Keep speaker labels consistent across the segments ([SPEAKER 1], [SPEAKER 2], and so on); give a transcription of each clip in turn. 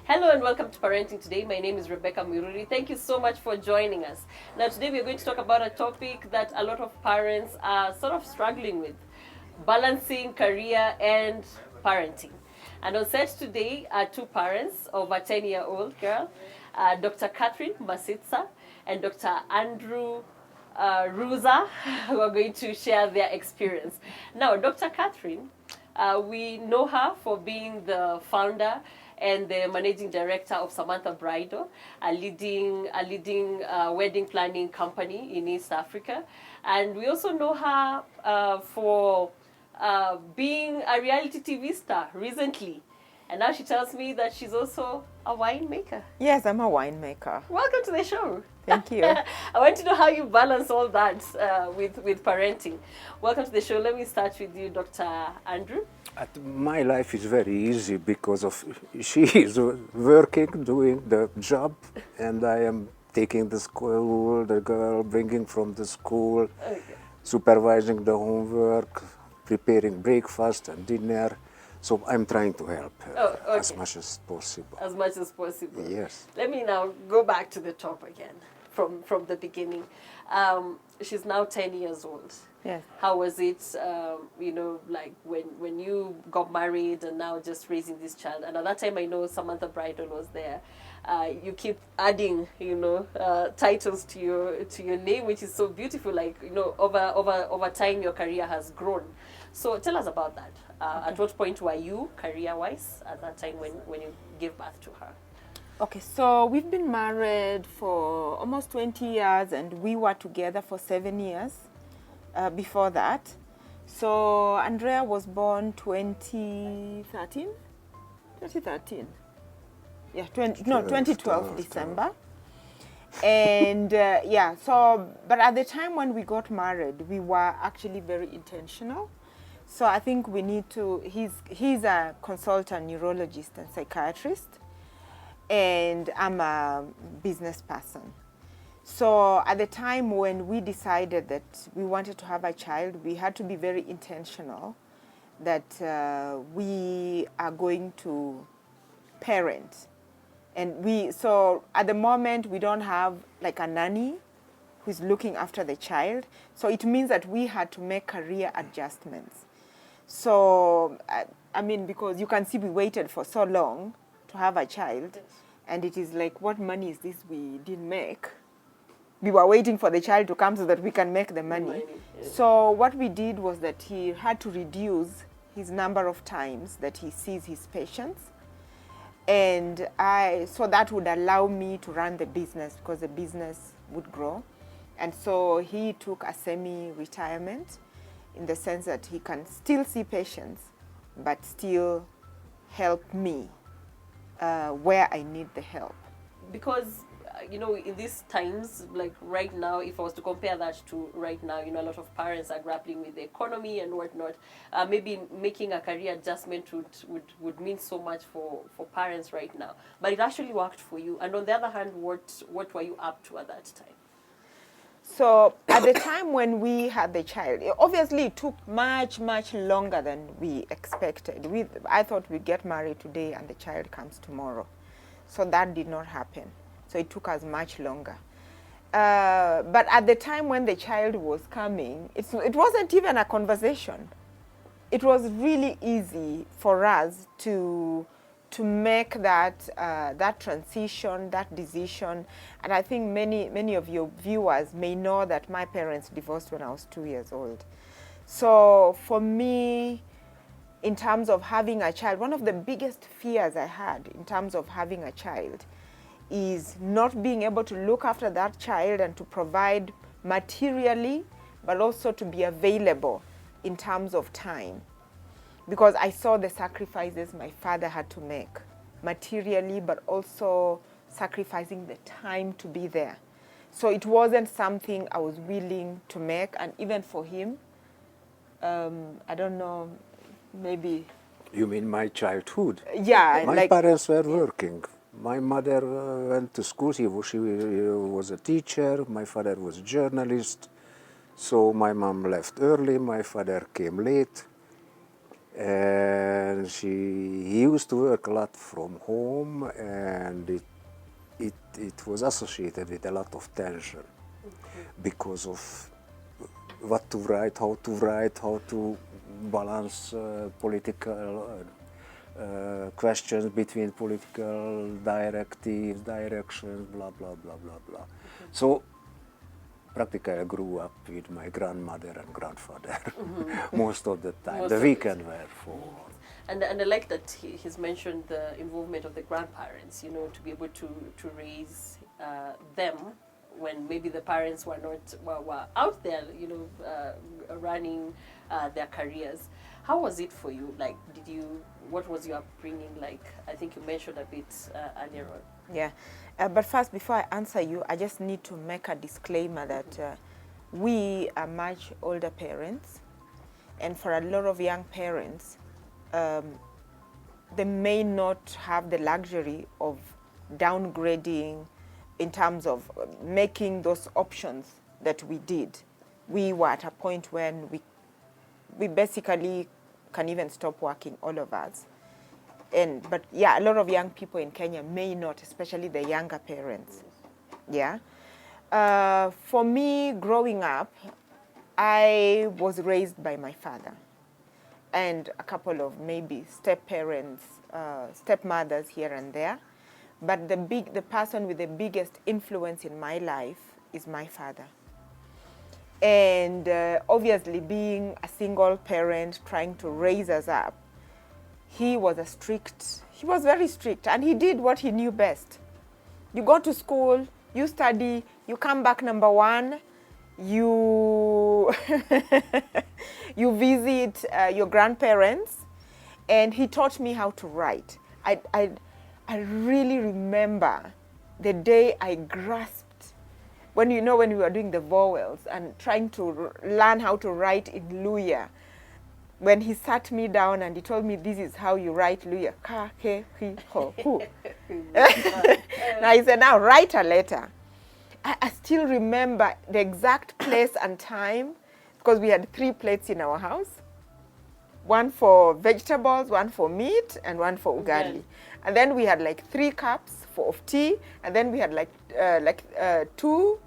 [SPEAKER 1] Hello and welcome to Parenting Today. My name is Rebecca Miruri. Thank you so much for joining us. Now today we are going to talk about a topic that a lot of parents are sort of struggling with, balancing career and parenting. And on set today are two parents of a 10-year-old girl, Dr. Catherine Masitsa and Dr. Andrew Ruza, who are going to share their experience. Now, Dr. Catherine, we know her for being the founder and the managing director of Samantha Bridal, a leading wedding planning company in East Africa. And we also know her for being a reality TV star recently. And now she tells me that she's also a winemaker.
[SPEAKER 2] Yes, I'm a winemaker.
[SPEAKER 1] Welcome to the show.
[SPEAKER 2] Thank you.
[SPEAKER 1] I want to know how you balance all that with parenting. Welcome to the show. Let me start with you, Dr. Andrew.
[SPEAKER 3] My life is very easy because of she is working, doing the job, and I am taking the school, the girl, bringing from the school, supervising the homework, preparing breakfast and dinner. So I'm trying to help her as much as possible.
[SPEAKER 1] As much as possible.
[SPEAKER 3] Yes.
[SPEAKER 1] Let me now go back to the top again from the beginning. She's now 10 years old.
[SPEAKER 2] Yes.
[SPEAKER 1] How was it, like when you got married and now just raising this child? And at that time, I know Samantha Bridal was there. You keep adding, titles to your name, which is so beautiful. Like, over time, your career has grown. So tell us about that. Okay. At what point were you career-wise at that time when you gave birth to her?
[SPEAKER 2] Okay, so we've been married for almost 20 years and we were together for 7 years before that. So Andrea was born 2013? 2013. Yeah, 2012 December. And but at the time when we got married, we were actually very intentional. So I think we need to, he's a consultant neurologist and psychiatrist, and I'm a business person. So at the time when we decided that we wanted to have a child, we had to be very intentional that we are going to parent. And so at the moment we don't have like a nanny who's looking after the child. So it means that we had to make career adjustments. So, I mean, because you can see we waited for so long to have a child, yes. And it is like, what money is this we didn't make? We were waiting for the child to come so that we can make the money. Yes. So what we did was that he had to reduce his number of times that he sees his patients. And so that would allow me to run the business because the business would grow. And so he took a semi-retirement, in the sense that he can still see patients, but still help me where I need the help.
[SPEAKER 1] Because, in these times, like right now, if I was to compare that to right now, a lot of parents are grappling with the economy and whatnot. Maybe making a career adjustment would mean so much for parents right now. But it actually worked for you. And on the other hand, what were you up to at that time?
[SPEAKER 2] So at the time when we had the child, obviously it took much, much longer than we expected. I thought we'd get married today and the child comes tomorrow. So that did not happen. So it took us much longer. But at the time when the child was coming, it wasn't even a conversation. It was really easy for us to make that transition, that decision. And I think many of your viewers may know that my parents divorced when I was 2 years old. So for me, in terms of having a child, one of the biggest fears I had in terms of having a child is not being able to look after that child and to provide materially, but also to be available in terms of time. Because I saw the sacrifices my father had to make materially, but also sacrificing the time to be there. So it wasn't something I was willing to make. And even for him, I don't know, maybe...
[SPEAKER 3] You mean my childhood?
[SPEAKER 2] Yeah.
[SPEAKER 3] My parents were working. My mother went to school. She was a teacher. My father was a journalist. So my mom left early. My father came late. And he used to work a lot from home, and it was associated with a lot of tension because of what to write, how to balance political questions between political directives, directions, blah, blah, blah, blah, blah. So practically I grew up with my grandmother and grandfather most of the time.
[SPEAKER 1] Most
[SPEAKER 3] The
[SPEAKER 1] of
[SPEAKER 3] weekend were for...
[SPEAKER 1] And I like that he's mentioned the involvement of the grandparents, you know, to be able to raise them when maybe the parents were not were out there, you know, running their careers. How was it for you? Like, what was your upbringing like? I think you mentioned a bit earlier on.
[SPEAKER 2] Yeah, but first, before I answer you, I just need to make a disclaimer that we are much older parents, and for a lot of young parents, they may not have the luxury of downgrading in terms of making those options that we did. We were at a point when we basically can even stop working, all of us. But yeah, a lot of young people in Kenya may not, especially the younger parents. Yeah. For me, growing up, I was raised by my father and a couple of maybe step-parents, stepmothers here and there. But the person with the biggest influence in my life is my father. And obviously, being a single parent trying to raise us up, he was very strict, and he did what he knew best. You go to school, you study, you come back number one, you you visit your grandparents, and he taught me how to write. I really remember the day I grasped, when we were doing the vowels and trying to learn how to write in Luya, when he sat me down and he told me, this is how you write Luya. Ka, ke, hi, ho, hu. Now he said, now write a letter. I still remember the exact place and time, because we had 3 plates in our house. One for vegetables, one for meat, and one for ugali. And then we had like 3 cups of tea, and then we had two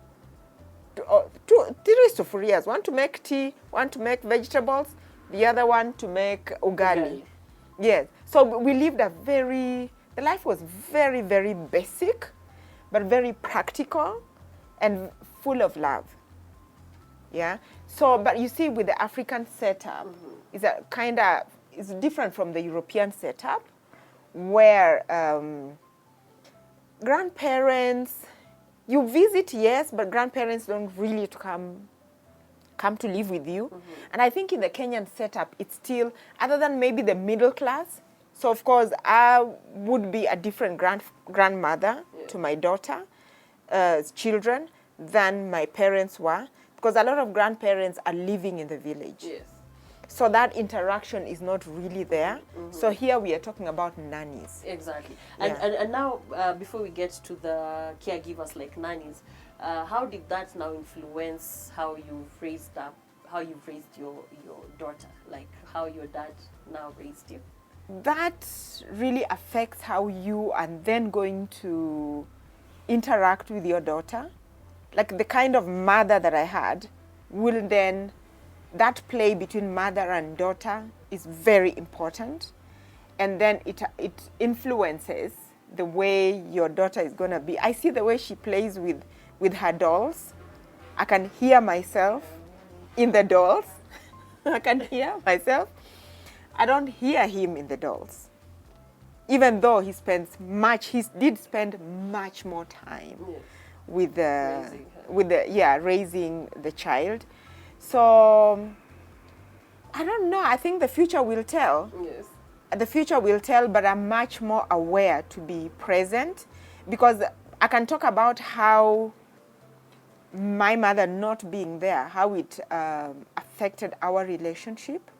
[SPEAKER 2] sufurias, one to make tea, one to make vegetables, the other one to make ugali. Yes. So we lived the life was very, very basic, but very practical and full of love. Yeah. So, but you see, with the African setup, it's different from the European setup, where grandparents, you visit, yes, but grandparents don't really come to live with you. And I think in the Kenyan setup, it's still, other than maybe the middle class, so of course I would be a different grandmother to my daughter's children than my parents were, because a lot of grandparents are living in the village.
[SPEAKER 1] Yes.
[SPEAKER 2] So that interaction is not really there. So here we are talking about nannies.
[SPEAKER 1] Exactly. And now, before we get to the caregivers like nannies, how did that now influence how you've raised your daughter, like how your dad now raised you?
[SPEAKER 2] That really affects how you are then going to interact with your daughter. Like the kind of mother that I had will then, that play between mother and daughter is very important. And then it influences the way your daughter is going to be. I see the way she plays with her dolls. I can hear myself in the dolls. I can hear myself. I don't hear him in the dolls. Even though he did spend much more time with raising the child. So I don't know. I think the future will tell.
[SPEAKER 1] Yes.
[SPEAKER 2] The future will tell, but I'm much more aware to be present, because I can talk about how my mother not being there, how it affected our relationship,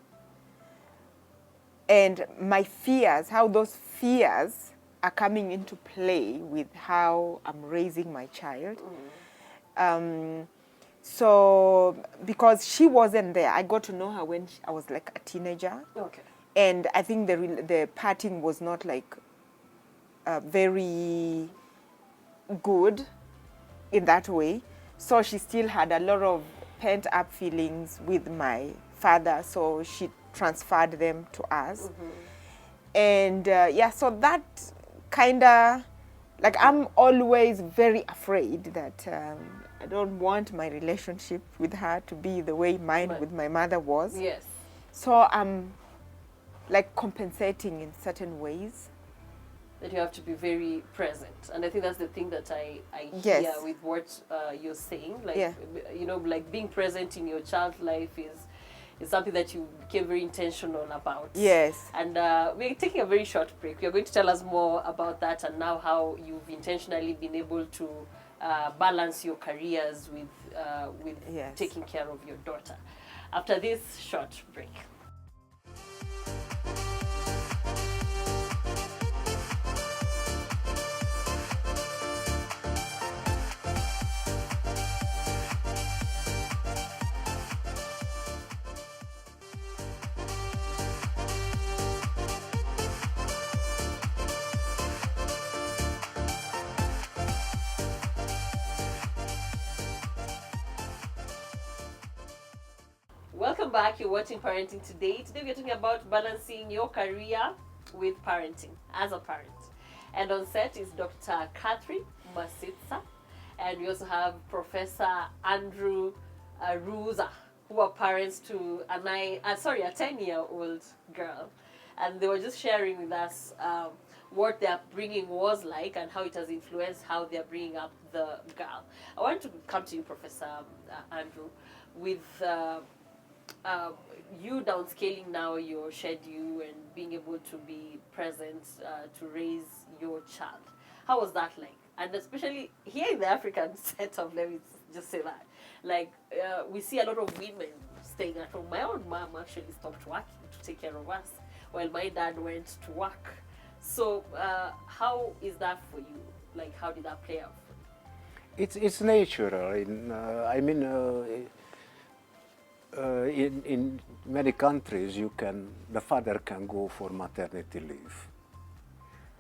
[SPEAKER 2] and my fears, how those fears are coming into play with how I'm raising my child. So, because she wasn't there, I got to know her when I was like a teenager.
[SPEAKER 1] Okay.
[SPEAKER 2] And I think the parting was not like very good in that way. So she still had a lot of pent up feelings with my father, so she transferred them to us. And yeah, so that kind of, like, I'm always very afraid that I don't want my relationship with her to be the way mine with my mother was.
[SPEAKER 1] Yes.
[SPEAKER 2] So I'm like compensating in certain ways.
[SPEAKER 1] That you have to be very present, and I think that's the thing that I hear
[SPEAKER 2] Yes.
[SPEAKER 1] with what you're saying. Like,
[SPEAKER 2] Yeah.
[SPEAKER 1] you know, like being present in your child's life is something that you became very intentional about.
[SPEAKER 2] Yes.
[SPEAKER 1] And we're taking a very short break. You're going to tell us more about that, and now how you've intentionally been able to balance your careers with
[SPEAKER 2] Yes.
[SPEAKER 1] taking care of your daughter. After this short break. Welcome back. You're watching Parenting Today. Today we're talking about balancing your career with parenting as a parent. And on set is Dr. Catherine Masitsa, and we also have Professor Andrew Ruza, who are parents to a 10-year-old girl. And they were just sharing with us what their upbringing was like and how it has influenced how they're bringing up the girl. I want to come to you, Professor Andrew, with you downscaling now your schedule and being able to be present to raise your child. How was that like? And especially here in the African setup, let me just say that. Like, we see a lot of women staying at home. My own mom actually stopped working to take care of us while my dad went to work. So, how is that for you? Like, how did that play out for you?
[SPEAKER 3] It's natural. In many countries, the father can go for maternity leave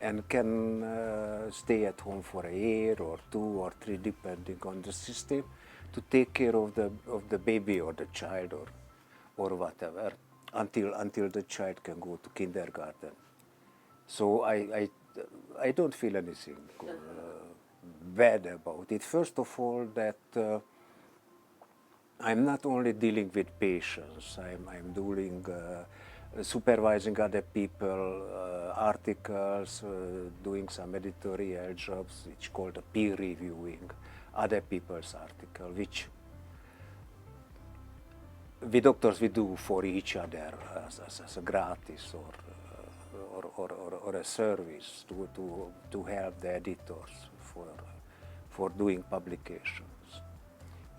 [SPEAKER 3] and can stay at home for a year or 2 or 3, depending on the system, to take care of the baby or the child or whatever until the child can go to kindergarten. So I don't feel anything bad about it. First of all, that I'm not only dealing with patients, I'm doing supervising other people, articles, doing some editorial jobs, which called peer reviewing other people's article, which we doctors we do for each other as a gratis or a service to help the editors for doing publications.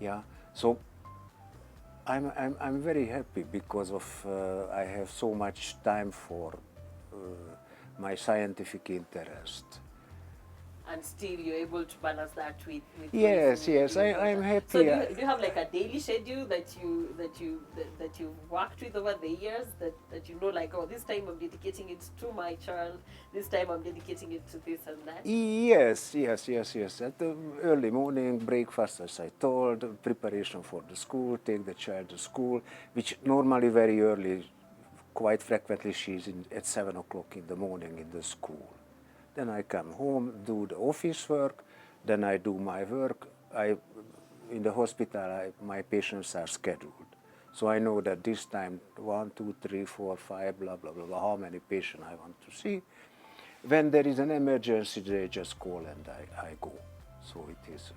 [SPEAKER 3] Yeah, so I'm very happy because of I have so much time for my scientific interest.
[SPEAKER 1] And still you're able to balance that with
[SPEAKER 3] Yes,
[SPEAKER 1] raising
[SPEAKER 3] yes,
[SPEAKER 1] your
[SPEAKER 3] I'm
[SPEAKER 1] daughter.
[SPEAKER 3] happy.
[SPEAKER 1] So do you have like a daily schedule that you've worked with over the years, that you know, like, oh, this time I'm dedicating it to my child, this time I'm dedicating it to this and that?
[SPEAKER 3] Yes. At the early morning breakfast, as I told, preparation for the school, take the child to school, which normally very early, quite frequently she's at 7 o'clock in the morning in the school. Then I come home, do the office work, then I do my work. In the hospital, my patients are scheduled. So I know that this time 1, 2, 3, 4, 5, blah, blah, blah, how many patients I want to see. When there is an emergency, they just call and I go. So it is.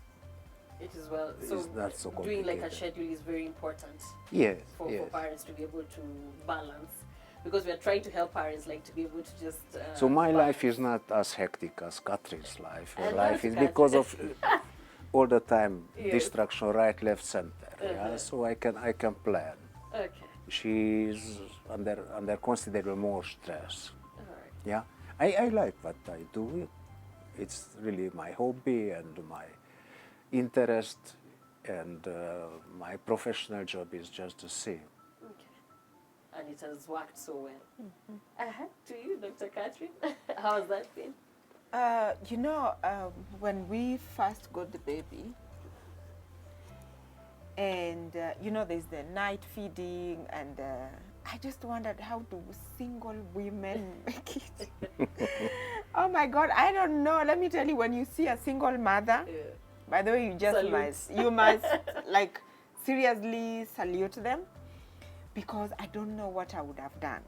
[SPEAKER 1] It is well. So
[SPEAKER 3] It's not so
[SPEAKER 1] doing like a
[SPEAKER 3] complicated.
[SPEAKER 1] schedule is very important.
[SPEAKER 3] Yes,
[SPEAKER 1] For
[SPEAKER 3] yes.
[SPEAKER 1] parents to be able to balance, because we are trying to help parents like to be able to just.
[SPEAKER 3] So my
[SPEAKER 1] balance.
[SPEAKER 3] life is not as hectic as Catherine's life. Her
[SPEAKER 1] And
[SPEAKER 3] life
[SPEAKER 1] not
[SPEAKER 3] is because of all the time
[SPEAKER 1] Yes.
[SPEAKER 3] distraction, right, left, center. Yeah? So I can plan.
[SPEAKER 1] Okay.
[SPEAKER 3] She's under considerable more stress.
[SPEAKER 1] All right.
[SPEAKER 3] Yeah, I like what I do. It's really my hobby and my interest, and my professional job is just the same.
[SPEAKER 1] Okay. and it has worked so well. To you, Dr. Catherine, how has that been?
[SPEAKER 2] You know, when we first got the baby, and you know, there's the night feeding, and I just wondered, how do single women make it? Oh my God, I don't know. Let me tell you, when you see a single mother, by the way, you must like seriously salute them, because I don't know what I would have done.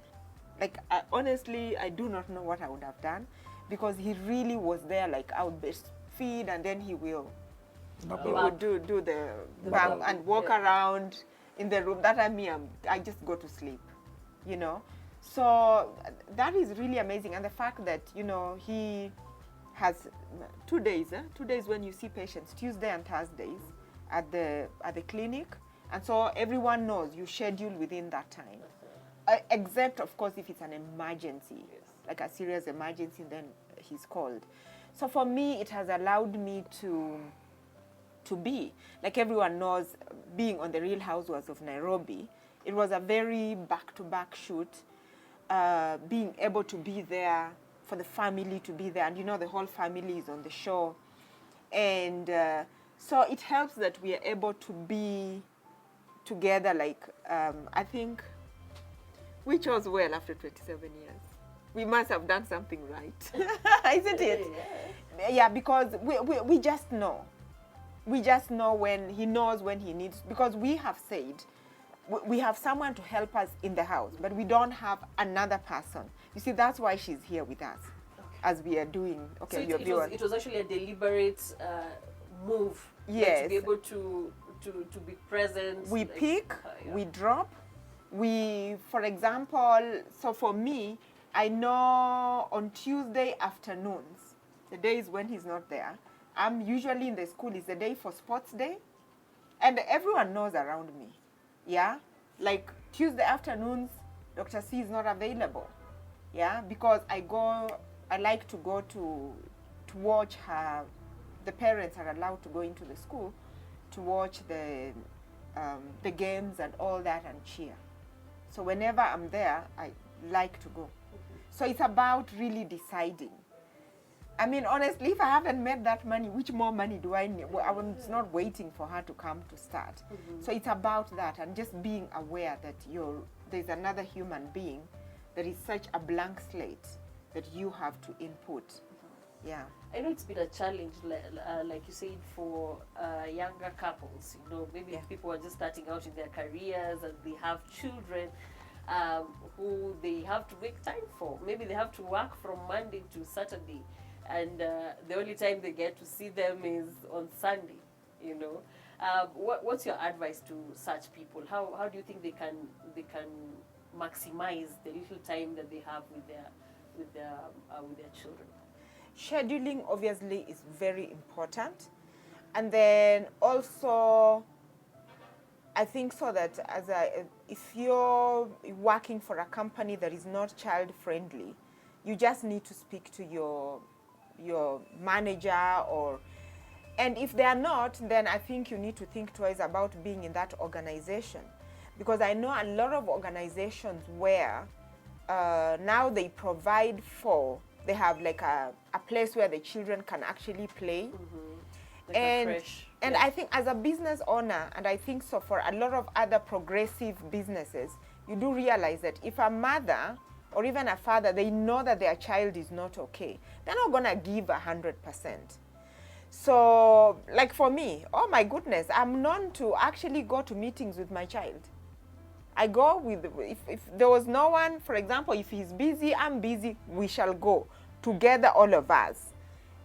[SPEAKER 2] Like, honestly, I do not know what I would have done, because he really was there, like, I would feed, and then he would do the bump and walk around in the room. That I just go to sleep, you know. So that is really amazing. And the fact that, you know, he has 2 days, 2 days when you see patients, Tuesday and Thursdays at the clinic. And so everyone knows you schedule within that time. Except, of course, if it's an emergency, like a serious emergency, then he's called. So for me, it has allowed me to be, like everyone knows, being on the Real Housewives of Nairobi, it was a very back-to-back shoot, being able to be there, for the family to be there, and you know, the whole family is on the show. And so it helps that we are able to be together, like, I think, we chose well after 27 years. We must have done something right, isn't it? Yeah, because we just know. We just know when he knows when he needs, because we have said we have someone to help us in the house, but we don't have another person. You see, that's why she's here with us, as we are doing. Okay,
[SPEAKER 1] so it was actually a deliberate move.
[SPEAKER 2] Yes.
[SPEAKER 1] Like, to be able to be present.
[SPEAKER 2] We pick, we drop. For example, so for me, I know on Tuesday afternoons, the days when he's not there, I'm usually in the school. It's the day for sports day, and everyone knows around me. Yeah, like Tuesday afternoons, Dr. C is not available. Yeah, because I like to go to watch her. The parents are allowed to go into the school to watch the games and all that and cheer. So whenever I'm there, I like to go. So it's about really deciding. I mean, honestly, if I haven't made that money, which more money do I need? I was not waiting for her to come to start. So it's about that, and just being aware that there's another human being that is such a blank slate that you have to input. Yeah.
[SPEAKER 1] I know it's been a challenge, like you said, for younger couples. You know, maybe people are just starting out in their careers and they have children who they have to make time for. Maybe they have to work from Monday to Saturday, and the only time they get to see them is on Sunday. You know, what's your advice to such people? How do you think they can maximize the little time that they have with their children?
[SPEAKER 2] Scheduling obviously is very important, and then also I think so that if you're working for a company that is not child friendly, you just need to speak to your manager, and if they are not, then I think you need to think twice about being in that organization, because I know a lot of organizations where now they provide they have like a place where the children can actually play.
[SPEAKER 1] Like
[SPEAKER 2] and
[SPEAKER 1] a creche.
[SPEAKER 2] And I think as a business owner, and I think so for a lot of other progressive businesses, you do realize that if a mother or even a father, they know that their child is not okay, they're not gonna give 100%. So like for me, oh my goodness, I'm known to actually go to meetings with my child. I go if there was no one, for example, if he's busy, I'm busy, we shall go together, all of us,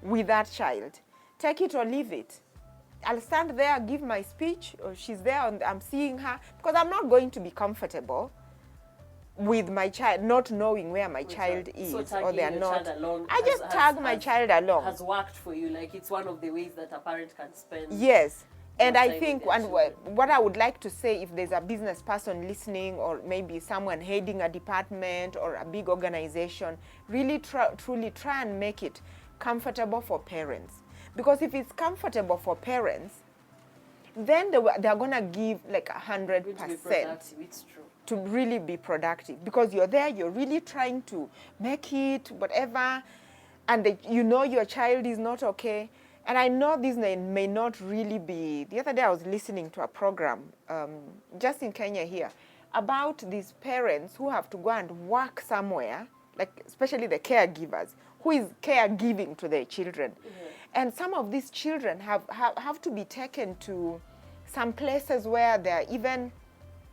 [SPEAKER 2] with that child. Take it or leave it. I'll stand there, give my speech, or she's there and I'm seeing her, because I'm not going to be comfortable with my child not knowing where my child is, or they're not. I just tag my child along.
[SPEAKER 1] Has worked for you, like it's one of the ways that a parent can spend.
[SPEAKER 2] Yes. And I think what I would like to say, if there's a business person listening, or maybe someone heading a department or a big organization, really truly try and make it comfortable for parents. Because if it's comfortable for parents, then they're going to give like 100%.
[SPEAKER 1] Going to be productive, it's true.
[SPEAKER 2] To really be productive, because you're there, you're really trying to make it, whatever, and you know your child is not okay. And I know this may not really be. The other day I was listening to a program just in Kenya here about these parents who have to go and work somewhere, like especially the caregivers, who is caregiving to their children. And some of these children have to be taken to some places where they're even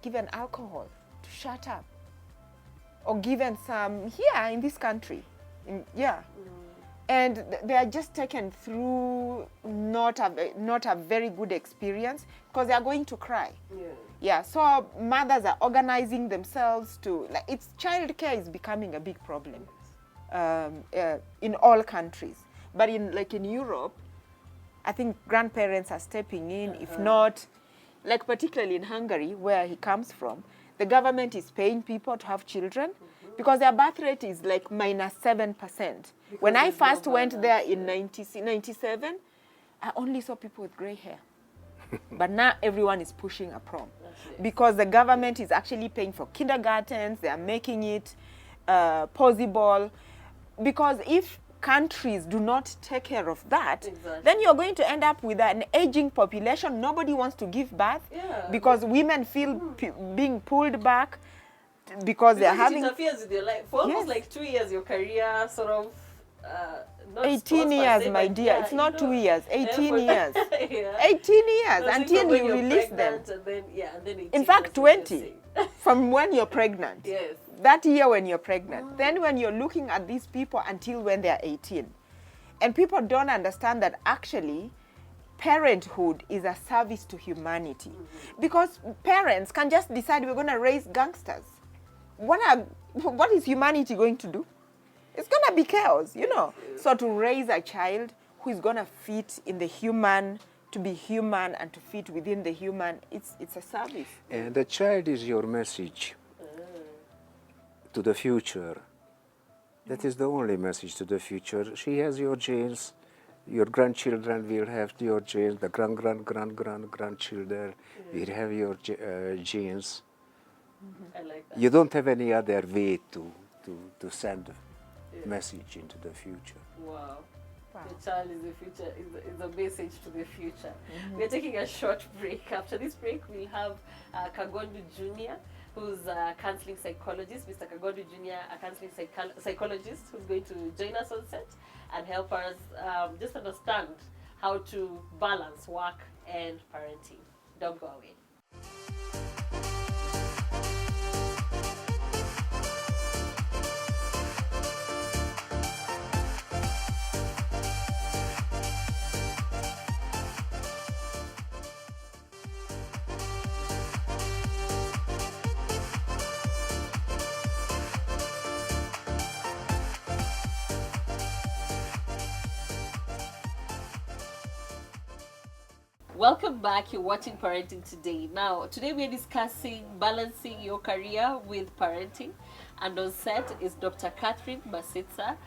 [SPEAKER 2] given alcohol to shut up, or given some here in this country, and they are just taken through not a very good experience, because they are going to cry. So mothers are organizing themselves to, like, child care is becoming a big problem in all countries, but in Europe, I think grandparents are stepping in. If not, like particularly in Hungary, where he comes from, the government is paying people to have children, because their birth rate is like -7%. When I first went there in 97, I only saw people with gray hair. But now everyone is pushing a prom, because the government is actually paying for kindergartens. They are making it possible, because if countries do not take care of that, then you're going to end up with an aging population. Nobody wants to give birth, because women feel being pulled back, because they're having...
[SPEAKER 1] It interferes with your life. For almost like 2 years, your career sort of... not
[SPEAKER 2] 18 years, my dear. It's not 2 years. 18 years. 18 years until you release them.
[SPEAKER 1] And then
[SPEAKER 2] in fact, 20 from when you're pregnant. That year when you're pregnant. Then when you're looking at these people until when they're 18. And people don't understand that actually parenthood is a service to humanity. Because parents can just decide we're going to raise gangsters. What is humanity going to do? It's going to be chaos, you know. So to raise a child who is going to fit in the human, to be human and to fit within the human, it's a service.
[SPEAKER 3] And the child is your message to the future. That is the only message to the future. She has your genes. Your grandchildren will have your genes. The grandchildren will have your genes.
[SPEAKER 1] I like that.
[SPEAKER 3] You don't have any other way to send message into the future.
[SPEAKER 1] Wow. The child is the future, is the message to the future. We're taking a short break. After this break, we'll have Kagondu Jr., who's a counseling psychologist. Mr. Kagondu Jr., a counseling psychologist, who's going to join us on set and help us just understand how to balance work and parenting. Don't go away. Welcome back. You're watching Parenting Today. Now, today we're discussing balancing your career with parenting. And on set is Dr. Catherine Masitsa.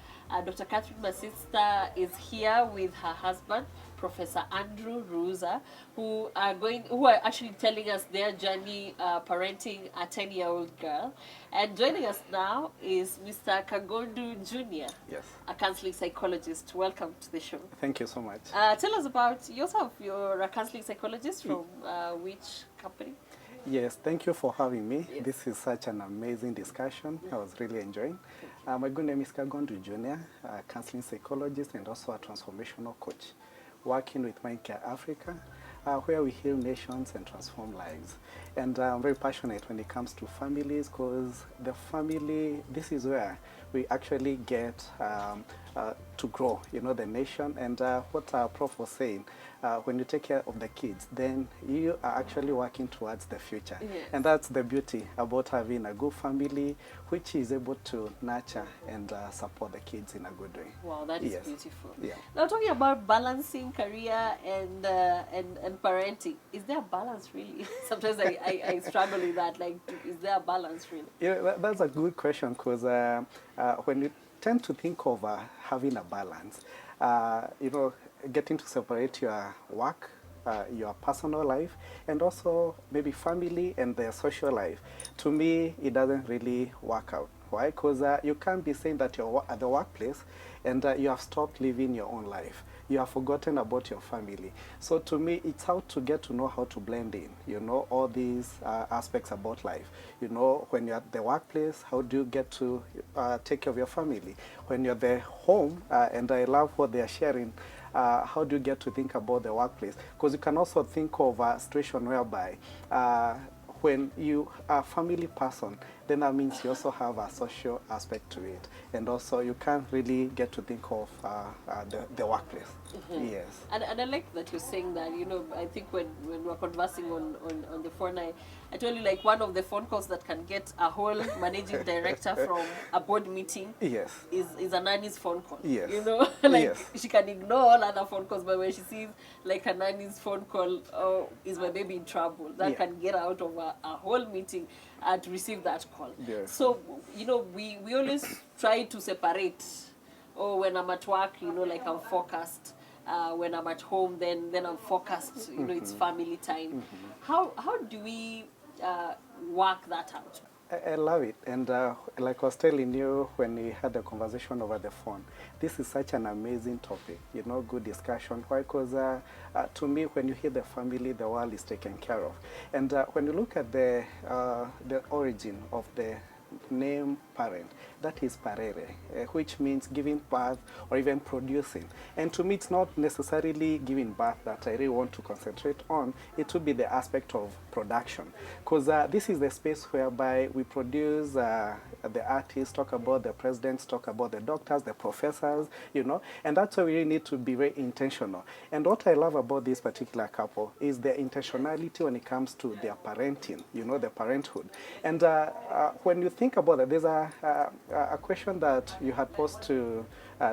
[SPEAKER 1] Dr. Catherine Masitsa is here with her husband, Professor Andrew Ruza, who are actually telling us their journey parenting a 10-year-old girl. And joining us now is Mr. Kagondu Jr.,
[SPEAKER 4] Yes.
[SPEAKER 1] a counseling psychologist. Welcome to the show.
[SPEAKER 4] Thank you so much.
[SPEAKER 1] Tell us about yourself. You're a counseling psychologist from which company?
[SPEAKER 4] Yes, thank you for having me. Yes. This is such an amazing discussion. I was really enjoying. My good name is Kagondu Jr., a counseling psychologist and also a transformational coach, working with Mindcare Africa, where we heal nations and transform lives. And I'm very passionate when it comes to families, because the family, this is where we actually get to grow, the nation. And what Prof was saying, when you take care of the kids, then you are actually working towards the future. Yes. And that's the beauty about having a good family, which is able to nurture and support the kids in a good way.
[SPEAKER 1] Wow, that is beautiful.
[SPEAKER 4] Yeah.
[SPEAKER 1] Now, talking about balancing career and parenting, is there a balance really? Sometimes I struggle with that. Like, is there a balance really?
[SPEAKER 4] Yeah, that's a good question, because when you tend to think of having a balance, getting to separate your work your personal life and also maybe family and their social life. To me, it doesn't really work out. Why? Because you can't be saying that you're at the workplace and you have stopped living your own life. You have forgotten about your family. So to me, it's how to get to know how to blend in, you know, all these aspects about life. You know, when you're at the workplace, how do you get to take care of your family? When you're there home, and I love what they are sharing, how do you get to think about the workplace? Because you can also think of a situation whereby when you are a family person, then that means you also have a social aspect to it. And also you can't really get to think of the workplace. Yes.
[SPEAKER 1] And I like that you're saying that, you know, I think when we're conversing on the phone, I told you, like, one of the phone calls that can get a whole managing director from a board meeting
[SPEAKER 4] Yes.
[SPEAKER 1] is a nanny's phone call.
[SPEAKER 4] Yes.
[SPEAKER 1] You know, like,
[SPEAKER 4] Yes.
[SPEAKER 1] she can ignore all other phone calls, but when she sees, like, a nanny's phone call, oh, is my baby in trouble, that
[SPEAKER 4] Yeah.
[SPEAKER 1] can get her out of a whole meeting to receive that call.
[SPEAKER 4] Yeah.
[SPEAKER 1] So, you know, we always try to separate. Oh, when I'm at work, you know, like, I'm focused. When I'm at home, then I'm focused. You know, it's family time. How do we work that out?
[SPEAKER 4] I love it. And like I was telling you when we had the conversation over the phone, this is such an amazing topic, you know, good discussion. Why? Because to me, when you hear the family, the world is taken care of. And when you look at the origin of the name parent, that is parere, which means giving birth or even producing. And to me, it's not necessarily giving birth that I really want to concentrate on. It would be the aspect of production, because this is the space whereby we produce the artists, talk about the presidents, talk about the doctors, the professors, you know, and that's why we really need to be very intentional. And what I love about this particular couple is their intentionality when it comes to their parenting, you know, the parenthood. And when you think about it, there's a question that you had posed to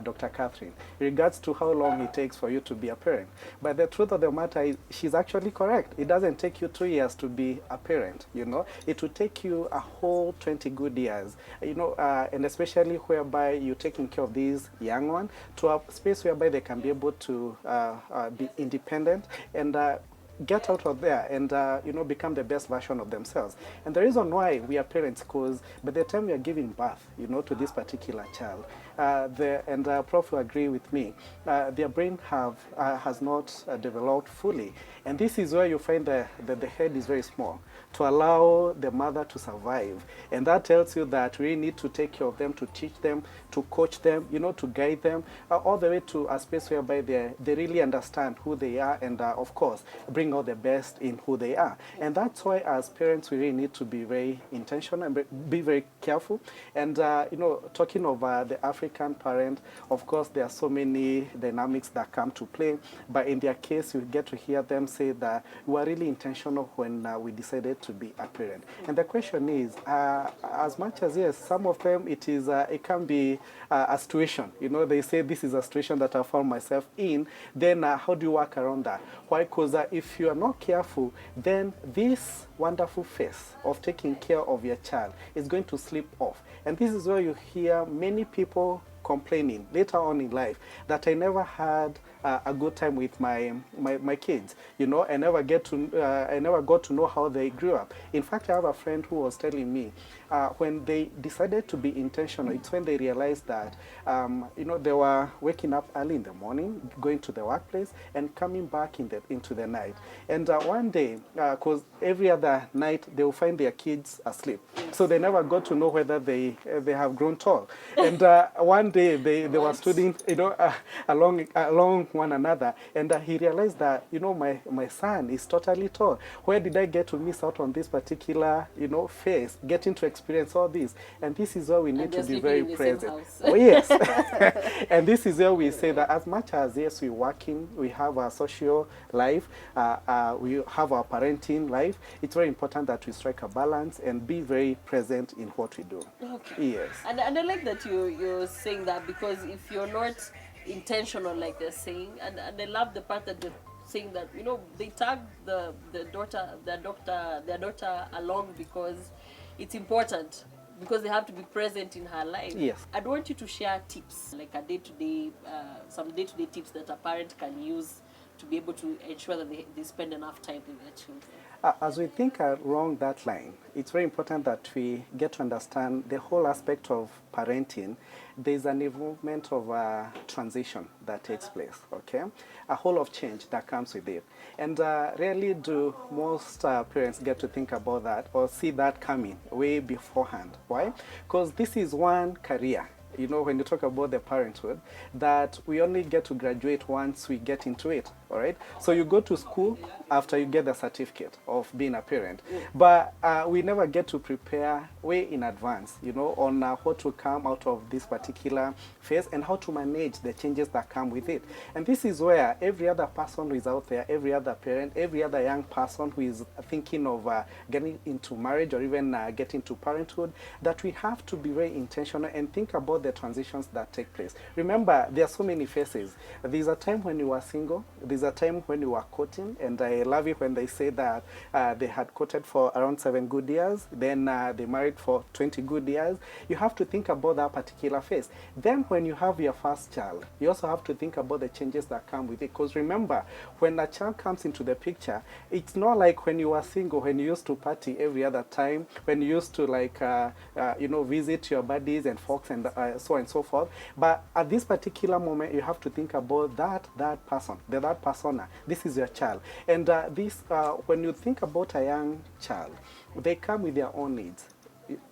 [SPEAKER 4] Dr. Catherine in regards to how long it takes for you to be a parent. But the truth of the matter is she's actually correct. It doesn't take you 2 years to be a parent, you know. It will take you a whole 20 good years, you know, and especially whereby you're taking care of these young ones to a space whereby they can be able to be independent and get out of there and you know, become the best version of themselves. And the reason why we are parents, because by the time we are giving birth, you know, to this particular child, Prof will agree with me, their brain has not developed fully. And this is where you find that the head is very small to allow the mother to survive. And that tells you that we need to take care of them, to teach them, to coach them, you know, to guide them, all the way to a space whereby they really understand who they are and, of course, bring out the best in who they are. And that's why as parents we really need to be very intentional and be very careful. And, you know, talking of the African parent, of course, there are so many dynamics that come to play. But in their case, you get to hear them say that we were really intentional when we decided to be a parent. And the question is, as much as yes, some of them it can be a situation. You know, they say this is a situation that I found myself in. Then how do you work around that? Why? Because if you are not careful, then this wonderful phase of taking care of your child is going to slip off. And this is where you hear many people complaining later on in life that I never had a good time with my kids. You know, I never got to know how they grew up. In fact, I have a friend who was telling me when they decided to be intentional, it's when they realized that you know, they were waking up early in the morning, going to the workplace, and coming back into the night. And one day, because every other night they will find their kids asleep, so they never got to know whether they have grown tall. And one day they were studying, you know, along one another, and he realized that, you know, my son is totally tall. Where did I get to miss out on this particular, you know, phase, getting to experience all this? And this is where we need to be very present. Oh, yes. And this is where we say that as much as, yes, we're working, we have our social life, we have our parenting life, it's very important that we strike a balance and be very present in what we do.
[SPEAKER 1] Okay.
[SPEAKER 4] Yes.
[SPEAKER 1] And I like that you're saying that, because if you're not intentional, like they're saying, and I love the part that they're saying that, you know, they tag their daughter along because it's important, because they have to be present in her life.
[SPEAKER 4] Yes.
[SPEAKER 1] I'd want you to share tips, like a day-to-day, some day-to-day tips that a parent can use to be able to ensure that they spend enough time with their children?
[SPEAKER 4] As we think along that line, it's very important that we get to understand the whole aspect of parenting. There's an involvement of transition that takes place, okay? A whole of change that comes with it. And rarely do most parents get to think about that or see that coming way beforehand. Why? Because this is one career. You know, when you talk about the parenthood, that we only get to graduate once we get into it, all right? So you go to school after you get the certificate of being a parent, but we never get to prepare way in advance, you know, on what to come out of this particular phase and how to manage the changes that come with it. And this is where every other person who is out there, every other parent, every other young person who is thinking of getting into marriage or even getting to parenthood, that we have to be very intentional and think about the transitions that take place. Remember, there are so many phases. There's a time when you were single, there's a time when you were courting, and I love it when they say that they had courted for around 7 good years, then they married for 20 good years. You have to think about that particular phase. Then when you have your first child, you also have to think about the changes that come with it. Because remember, when a child comes into the picture, it's not like when you were single, when you used to party every other time, when you used to like, you know, visit your buddies and folks and so on and so forth. But at this particular moment, you have to think about that person, that persona. This is your child. And when you think about a young child, they come with their own needs.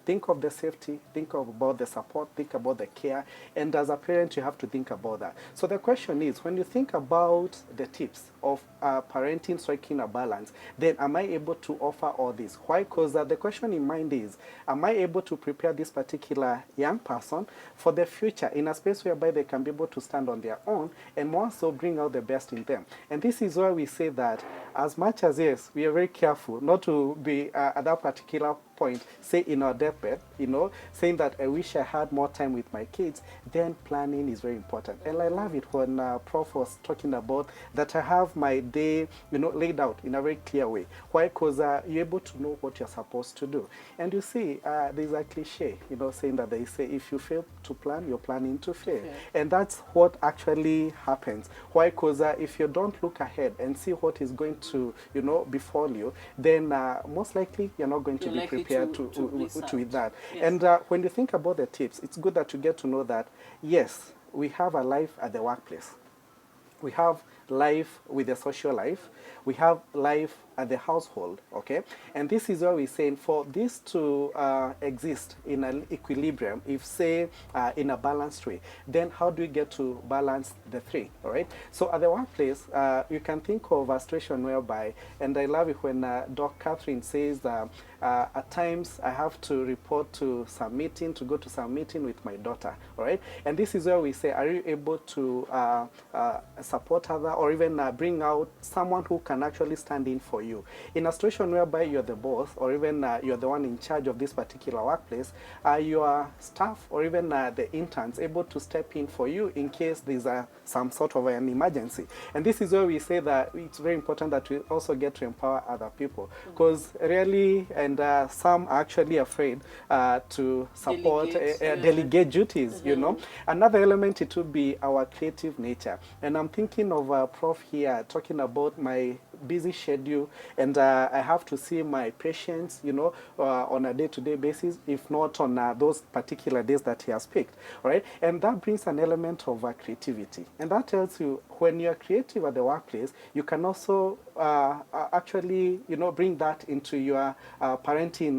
[SPEAKER 4] Think of the safety, think about the support, think about the care, and as a parent you have to think about that. So the question is, when you think about the tips of parenting, striking a balance, then am I able to offer all this? Why? Because the question in mind is, am I able to prepare this particular young person for the future in a space whereby they can be able to stand on their own and more so bring out the best in them? And this is where we say that as much as, yes, we are very careful not to be at that particular point, say in our deathbed, you know, saying that I wish I had more time with my kids, then planning is very important. And I love it when Prof was talking about that I have my day, you know, laid out in a very clear way. Why? Because you're able to know what you're supposed to do. And you see, there's a cliche, you know, saying that they say, if you fail to plan, you're planning to fail. Okay. And that's what actually happens. Why? Because if you don't look ahead and see what is going to, you know, befall you, then most likely you're not going to be prepared with that. Yes. And when you think about the tips, it's good that you get to know that, yes, we have a life at the workplace. We have life with the social life. We have life at the household, okay? And this is where we're saying for this to exist in an equilibrium, if say in a balanced way, then how do we get to balance the three, all right? So at the workplace, you can think of a situation whereby, and I love it when Doc Catherine says at times I have to report to some meeting, to go to some meeting with my daughter, all right? And this is where we say, are you able to support her or even bring out someone who can actually stand in for you? In a situation whereby you're the boss or even you're the one in charge of this particular workplace, your staff or even the interns able to step in for you in case there's some sort of an emergency. And this is where we say that it's very important that we also get to empower other people, because really, and some are actually afraid to support, delegate duties, you know. Another element, it would be our creative nature. And I'm thinking of Prof here talking about my busy schedule, and I have to see my patients, you know, on a day-to-day basis, if not on those particular days that he has picked, all right? And that brings an element of creativity. And that tells you, when you're creative at the workplace, you can also actually, you know, bring that into your parenthood,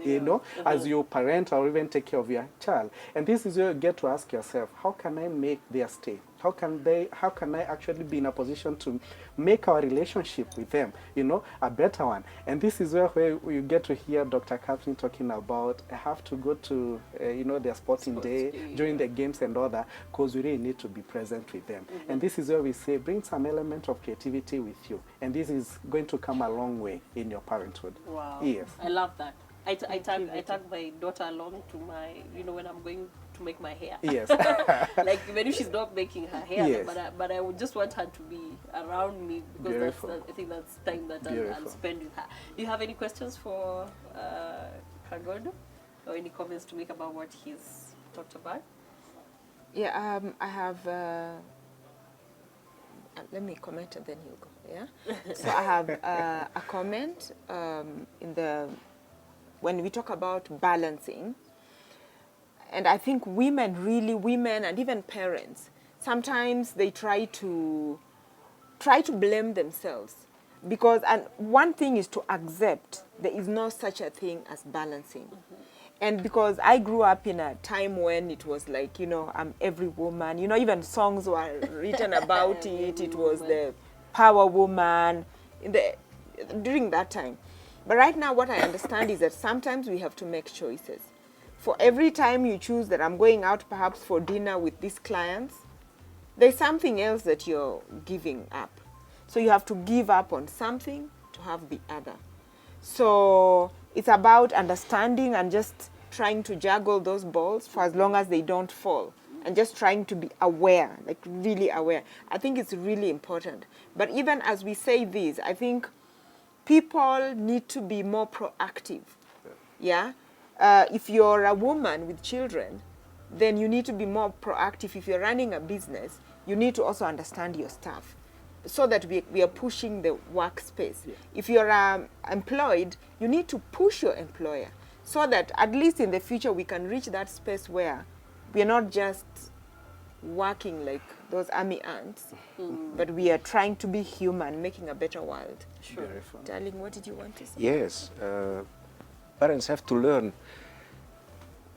[SPEAKER 4] you know, as you parent or even take care of your child. And this is where you get to ask yourself, how can I make their stay? How can I actually be in a position to make our relationship with them, you know, a better one? And this is where you get to hear Dr. Catherine talking about, I have to go to, you know, their sporting day during the games and all that, because we really need to be present with them. And this is where we say, bring some element of creativity with you. And this is going to come a long way in your parenthood. Wow. Yes.
[SPEAKER 1] I love that. I tag my daughter along to my, you know, when I'm going to make my hair.
[SPEAKER 4] Yes.
[SPEAKER 1] Like even if she's not making her hair, yes, but I would just want her to be around me, because I think that's time that I'll spend with her. Do you have any questions for Kagondo, or any comments to make about what he's talked about?
[SPEAKER 2] Yeah, I have let me comment and then you go. Yeah. So I have a comment when we talk about balancing, and I think women and even parents, sometimes they try to blame themselves, because, and one thing is to accept there is no such a thing as balancing. And because I grew up in a time when it was like, I'm every woman, even songs were written about it. It was the power woman during that time. But right now what I understand is that sometimes we have to make choices. For every time you choose that I'm going out perhaps for dinner with these clients, there's something else that you're giving up. So you have to give up on something to have the other. So it's about understanding and just trying to juggle those balls for as long as they don't fall, and just trying to be aware, like really aware. I think it's really important. But even as we say this, I think people need to be more proactive. Yeah? If you're a woman with children, then you need to be more proactive. If you're running a business, you need to also understand your staff, so that we are pushing the workspace. Yeah. If you're employed, you need to push your employer, so that at least in the future we can reach that space where we're not just working like those army ants, but we are trying to be human, making a better world.
[SPEAKER 1] Sure.
[SPEAKER 2] Darling, what did you want to say?
[SPEAKER 3] Yes, parents have to learn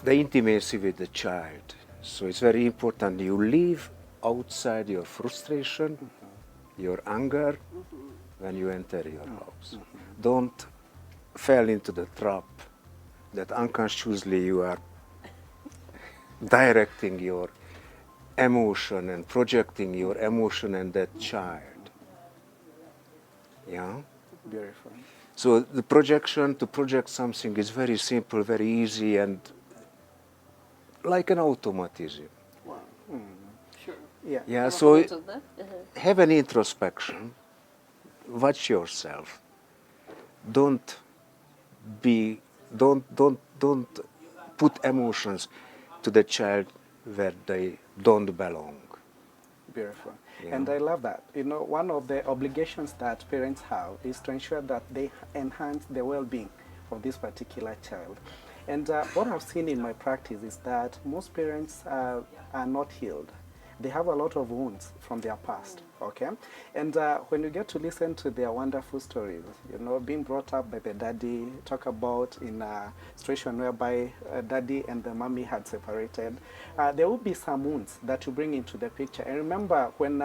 [SPEAKER 3] the intimacy with the child. So it's very important you leave outside your frustration, your anger, when you enter your house. Don't fall into the trap that unconsciously you are directing your emotion and projecting your emotion on that child. Yeah?
[SPEAKER 4] Beautiful.
[SPEAKER 3] So the projection, to project something is very simple, very easy, and like an automatism.
[SPEAKER 4] Wow.
[SPEAKER 1] Sure.
[SPEAKER 4] Yeah.
[SPEAKER 3] Yeah, so
[SPEAKER 1] That?
[SPEAKER 3] have an introspection, watch yourself. Don't put emotions to the child where they don't belong.
[SPEAKER 4] Beautiful.
[SPEAKER 3] Yeah.
[SPEAKER 4] And I love that. One of the obligations that parents have is to ensure that they enhance the well-being of this particular child. And what I've seen in my practice is that most parents are not healed. They have a lot of wounds from their past, okay? And when you get to listen to their wonderful stories, being brought up by the daddy, talk about in a situation whereby daddy and the mommy had separated, there will be some wounds that you bring into the picture. And remember, when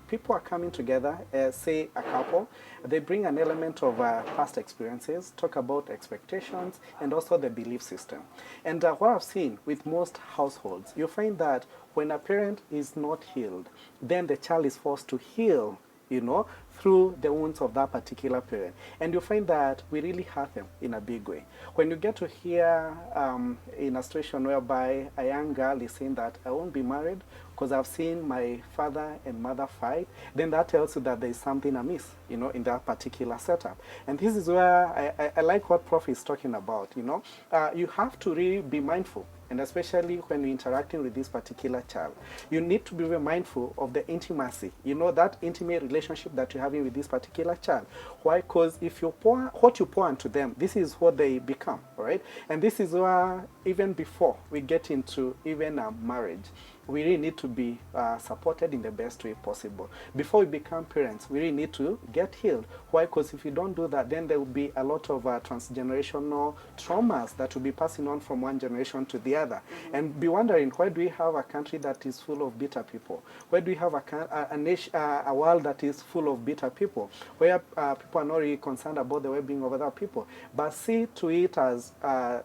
[SPEAKER 4] people are coming together, say a couple, they bring an element of past experiences, talk about expectations, and also the belief system. And what I've seen with most households, you find that when a parent is not healed, then the child is forced to heal, through the wounds of that particular parent. And you find that we really hurt them in a big way. When you get to hear in a situation whereby a young girl is saying that I won't be married because I've seen my father and mother fight, then that tells you that there is something amiss, in that particular setup. And this is where I like what Prof is talking about, you have to really be mindful. And especially when you're interacting with this particular child, you need to be very mindful of the intimacy, that intimate relationship that you're having with this particular child. Why? Because if you what you pour into them, this is what they become, right? And this is where, even before we get into even a marriage, we really need to be supported in the best way possible. Before we become parents, we really need to get healed. Why? Because if you don't do that, then there will be a lot of transgenerational traumas that will be passing on from one generation to the other. And be wondering, why do we have a country that is full of bitter people? Why do we have a world that is full of bitter people, where people are not really concerned about the well-being of other people? But see to it as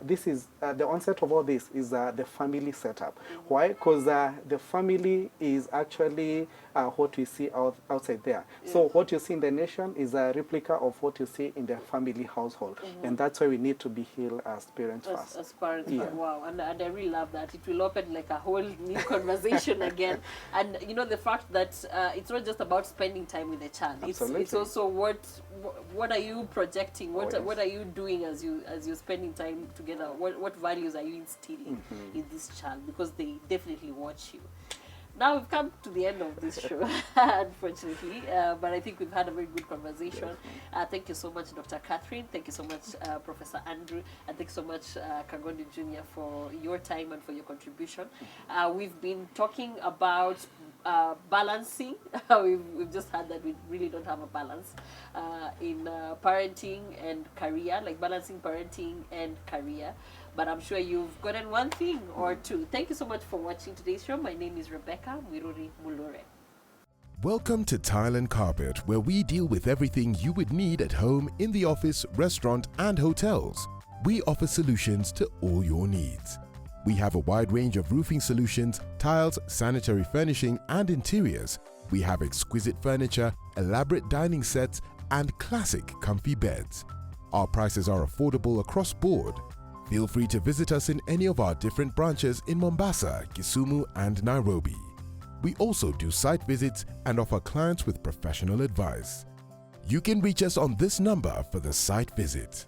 [SPEAKER 4] this is the onset of all this is the family setup. Why? Because the family is actually what we see outside there. Yeah. So what you see in the nation is a replica of what you see in the family household. And that's why we need to be healed as parents first.
[SPEAKER 1] As parents,
[SPEAKER 4] yeah.
[SPEAKER 1] Wow. And I really love that. It will open like a whole new conversation again. And the fact that it's not just about spending time with the child. It's also what are you projecting? What are you doing as you're spending time together? What values are you instilling in this child? Because they definitely watch you. Now we've come to the end of this show, unfortunately, but I think we've had a very good conversation. Thank you so much, Dr. Catherine. Thank you so much, Professor Andrew. And thank you so much, Kagondi Jr., for your time and for your contribution. We've been talking about balancing. We've just heard that we really don't have a balance in parenting and career, like balancing parenting and career. But I'm sure you've gotten one thing or two. Thank you so much for watching today's show. My name is Rebecca Miruri Mulure.
[SPEAKER 5] Welcome to Tile and Carpet, where we deal with everything you would need at home, in the office, restaurant, and hotels. We offer solutions to all your needs. We have a wide range of roofing solutions, tiles, sanitary furnishing, and interiors. We have exquisite furniture, elaborate dining sets, and classic comfy beds. Our prices are affordable across board. Feel free to visit us in any of our different branches in Mombasa, Kisumu, and Nairobi. We also do site visits and offer clients with professional advice. You can reach us on this number for the site visit.